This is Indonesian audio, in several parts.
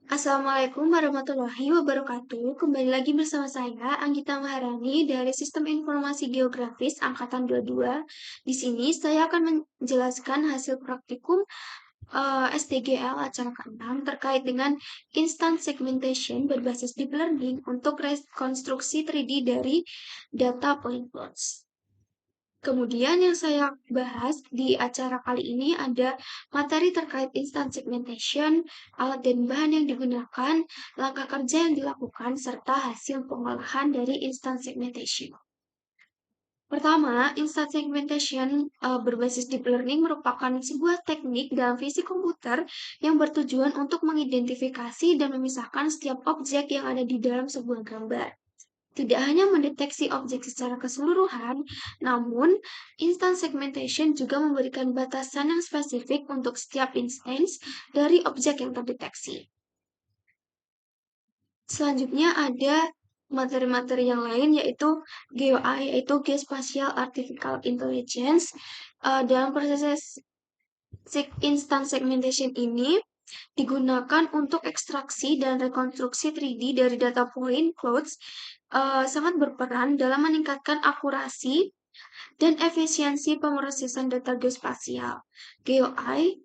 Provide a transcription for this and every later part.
Assalamualaikum warahmatullahi wabarakatuh. Kembali lagi bersama saya, Anggita Maharani dari Sistem Informasi Geografis Angkatan 22. Di sini saya akan menjelaskan hasil praktikum STGL acara ke-6 terkait dengan instant segmentation berbasis deep learning untuk rekonstruksi 3D dari data point clouds. Kemudian yang saya bahas di acara kali ini ada materi terkait instant segmentation, alat dan bahan yang digunakan, langkah kerja yang dilakukan, serta hasil pengolahan dari instant segmentation. Pertama, instant segmentation berbasis deep learning merupakan sebuah teknik dalam fisik komputer yang bertujuan untuk mengidentifikasi dan memisahkan setiap objek yang ada di dalam sebuah gambar. Tidak hanya mendeteksi objek secara keseluruhan, namun instant segmentation juga memberikan batasan yang spesifik untuk setiap instance dari objek yang terdeteksi. Selanjutnya ada materi-materi yang lain yaitu GeoI, yaitu Geospatial Artificial Intelligence. Dalam proses instant segmentation ini digunakan untuk ekstraksi dan rekonstruksi 3D dari data point clouds, sangat berperan dalam meningkatkan akurasi dan efisiensi pemrosesan data geospasial. GeoEye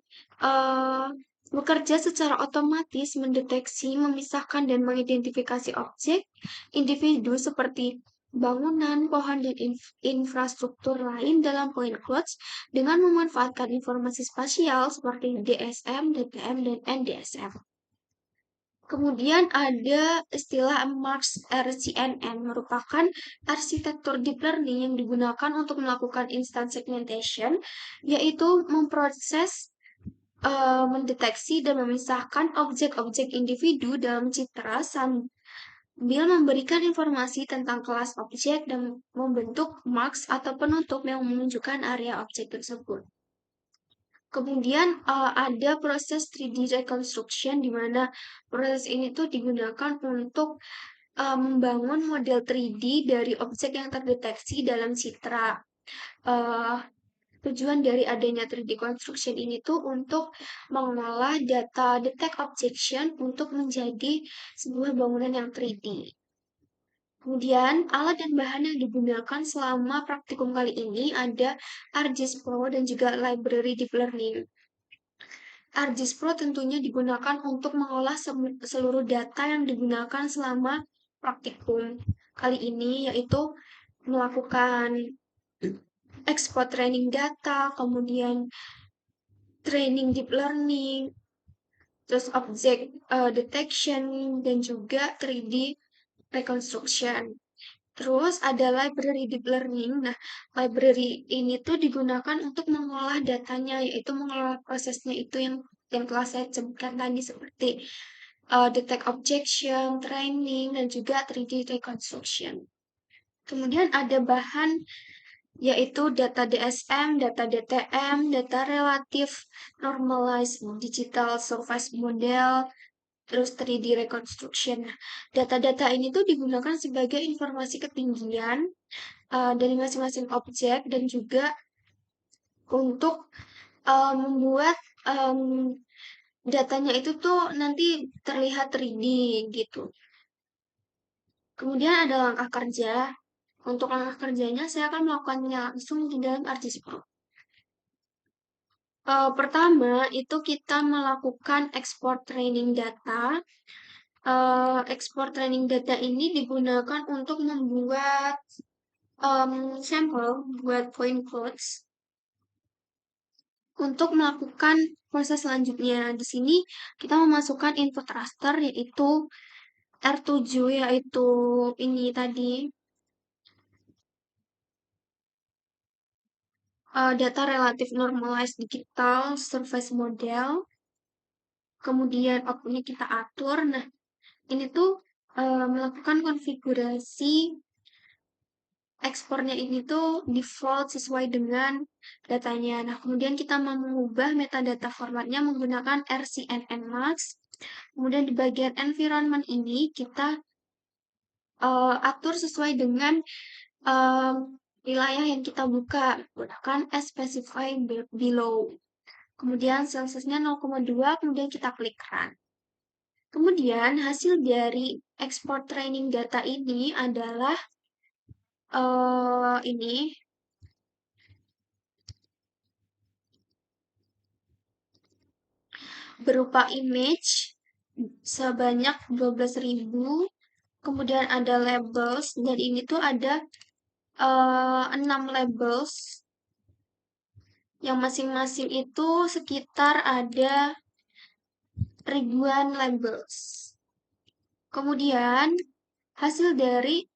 bekerja secara otomatis mendeteksi, memisahkan, dan mengidentifikasi objek, individu seperti bangunan, pohon, dan infrastruktur lain dalam point clouds dengan memanfaatkan informasi spasial seperti DSM, DTM, dan NDSM. Kemudian ada istilah Mars RCNN, merupakan arsitektur deep learning yang digunakan untuk melakukan instant segmentation, yaitu memproses, mendeteksi dan memisahkan objek-objek individu dalam citra sambil memberikan informasi tentang kelas objek dan membentuk marks atau penutup yang menunjukkan area objek tersebut. Kemudian ada proses 3D reconstruction di mana proses ini tuh digunakan untuk membangun model 3D dari objek yang terdeteksi dalam citra. Tujuan dari adanya 3D construction ini tuh untuk mengolah data detect objection untuk menjadi sebuah bangunan yang 3D. Kemudian, alat dan bahan yang digunakan selama praktikum kali ini ada ArcGIS Pro dan juga Library Deep Learning. ArcGIS Pro tentunya digunakan untuk mengolah seluruh data yang digunakan selama praktikum kali ini, yaitu melakukan export training data, kemudian training deep learning, terus object detection, dan juga 3D reconstruction. Terus ada library deep learning. Nah, library ini tuh digunakan untuk mengolah datanya, yaitu mengolah prosesnya itu yang telah saya sebutkan tadi seperti detect objection, training, dan juga 3D reconstruction. Kemudian ada bahan yaitu data DSM, data DTM, data relatif normalized digital surface model, terus 3D reconstruction. Data-data ini tuh digunakan sebagai informasi ketinggian dari masing-masing objek dan juga untuk membuat datanya itu tuh nanti terlihat 3D gitu. Kemudian ada langkah kerja. Untuk langkah kerjanya saya akan melakukannya langsung di dalam ArcGIS Pro. Pertama itu kita melakukan export training data. Export training data ini digunakan untuk membuat sampel buat point clouds. Untuk melakukan proses selanjutnya, di sini kita memasukkan input raster yaitu R7, yaitu ini tadi data relatif normalized digital surface model. Kemudian outputnya kita atur. Nah, ini tuh melakukan konfigurasi ekspornya ini tuh default sesuai dengan datanya. Nah, kemudian kita mau mengubah metadata formatnya menggunakan RCNN Max. Kemudian di bagian environment ini kita atur sesuai dengan wilayah yang kita buka menggunakan as specified below. Kemudian celsiusnya 0,2, kemudian kita klik run. Kemudian hasil dari ekspor training data ini adalah ini berupa image sebanyak 12.000, kemudian ada labels, dan ini tuh ada 6 labels, yang masing-masing itu sekitar ada ribuan labels. Kemudian hasil dari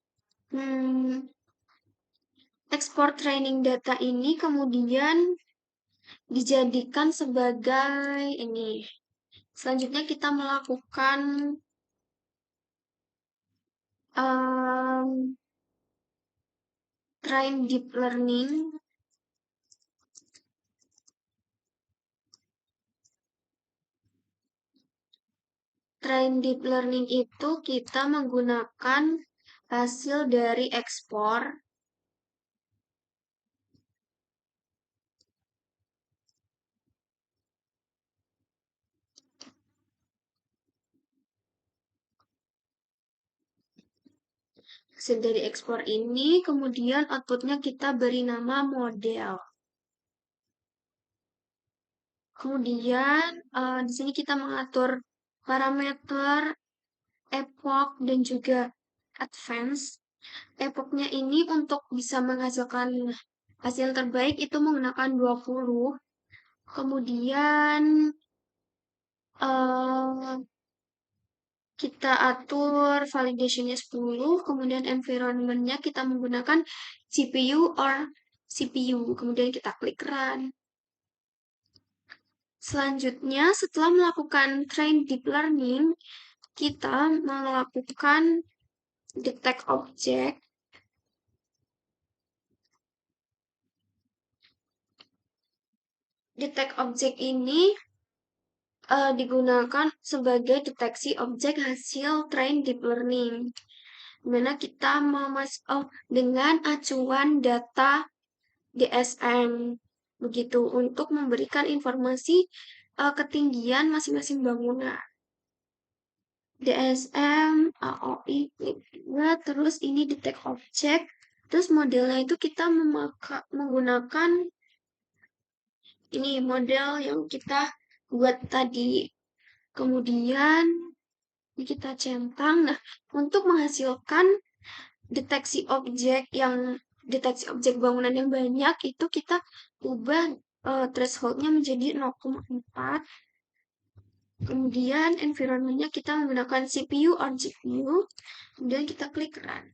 ekspor training data ini kemudian dijadikan sebagai ini. Selanjutnya kita melakukan train deep learning. Train deep learning itu kita menggunakan hasil dari ekspor ini, kemudian outputnya kita beri nama model. Kemudian di sini kita mengatur parameter, epoch, dan juga advance. Epochnya ini untuk bisa menghasilkan hasil terbaik itu menggunakan 20. Kemudian kita atur validationnya 10, kemudian environment-nya kita menggunakan GPU or CPU, kemudian kita klik run. Selanjutnya, setelah melakukan train deep learning, kita melakukan detect object. Detect object ini digunakan sebagai deteksi objek hasil train deep learning, dimana kita dengan acuan data DSM begitu untuk memberikan informasi ketinggian masing-masing bangunan. DSM, AOI, terus ini detect object, terus modelnya itu kita menggunakan ini model yang kita buat tadi. Kemudian kita centang. Nah, untuk menghasilkan deteksi objek bangunan yang banyak itu kita ubah thresholdnya menjadi 0,4. Kemudian environment-nya kita menggunakan CPU or GPU. Kemudian kita klik run.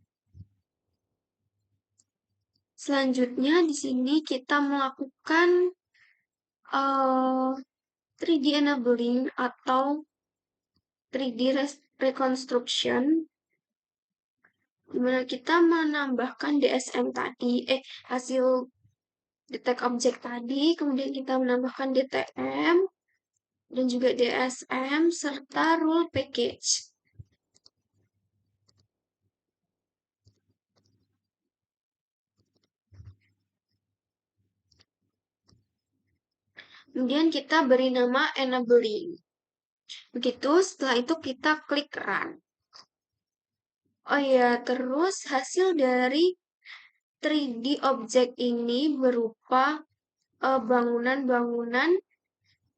Selanjutnya di sini kita melakukan 3D enabling atau 3D reconstruction, dimana kita menambahkan DSM tadi, hasil detect object tadi, kemudian kita menambahkan DTM dan juga DSM serta rule package. Kemudian kita beri nama enabling. Begitu, setelah itu kita klik run. Oh ya, terus hasil dari 3D object ini berupa bangunan-bangunan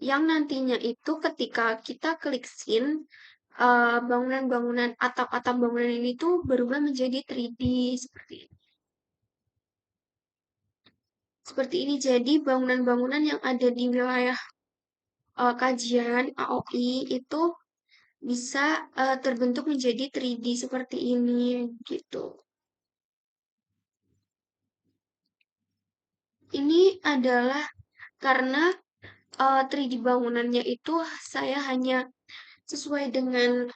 yang nantinya itu ketika kita klik scene, bangunan-bangunan atap-atap bangunan ini tuh berubah menjadi 3D seperti ini. Seperti ini, jadi bangunan-bangunan yang ada di wilayah kajian AOI itu bisa terbentuk menjadi 3D seperti ini gitu. Ini adalah karena 3D bangunannya itu saya hanya sesuai dengan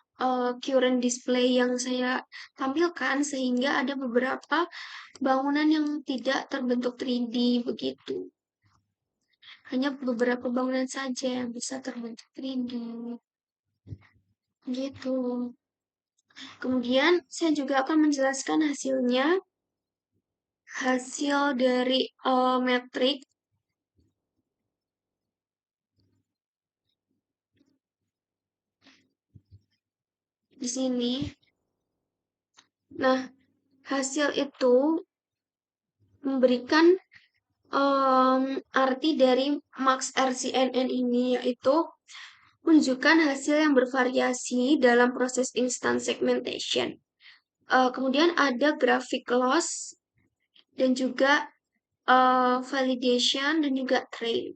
current display yang saya tampilkan, sehingga ada beberapa bangunan yang tidak terbentuk 3D begitu. Hanya beberapa bangunan saja yang bisa terbentuk 3D. Gitu. Kemudian saya juga akan menjelaskan hasilnya. Hasil dari metrik di sini. Nah, hasil itu memberikan arti dari max RCNN ini, yaitu menunjukkan hasil yang bervariasi dalam proses instant segmentation. Kemudian ada graphic loss dan juga validation dan juga train.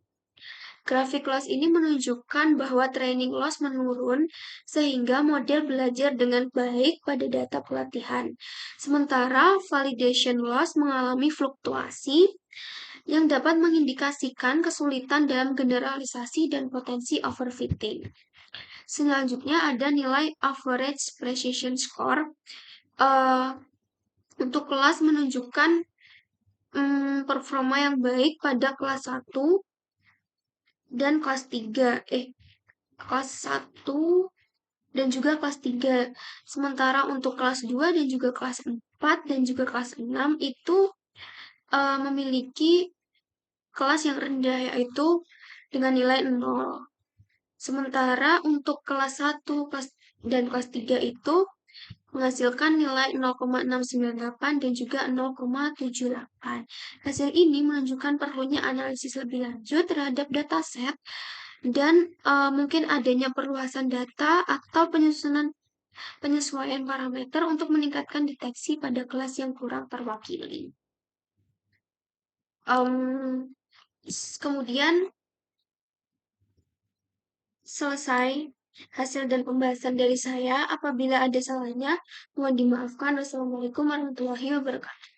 Graphic loss ini menunjukkan bahwa training loss menurun sehingga model belajar dengan baik pada data pelatihan. Sementara validation loss mengalami fluktuasi yang dapat mengindikasikan kesulitan dalam generalisasi dan potensi overfitting. Selanjutnya ada nilai average precision score. Untuk kelas menunjukkan performa yang baik pada kelas 1 dan kelas 3. Kelas 1 dan juga kelas 3. Sementara untuk kelas 2 dan juga kelas 4 dan juga kelas 6 itu memiliki kelas yang rendah, yaitu dengan nilai 0. Sementara untuk kelas 1 dan kelas 3 itu menghasilkan nilai 0,698 dan juga 0,78. Hasil ini menunjukkan perlunya analisis lebih lanjut terhadap dataset dan mungkin adanya perluasan data atau penyesuaian parameter untuk meningkatkan deteksi pada kelas yang kurang terwakili. Kemudian selesai hasil dan pembahasan dari saya. Apabila ada salahnya, mohon dimaafkan. Wassalamualaikum warahmatullahi wabarakatuh.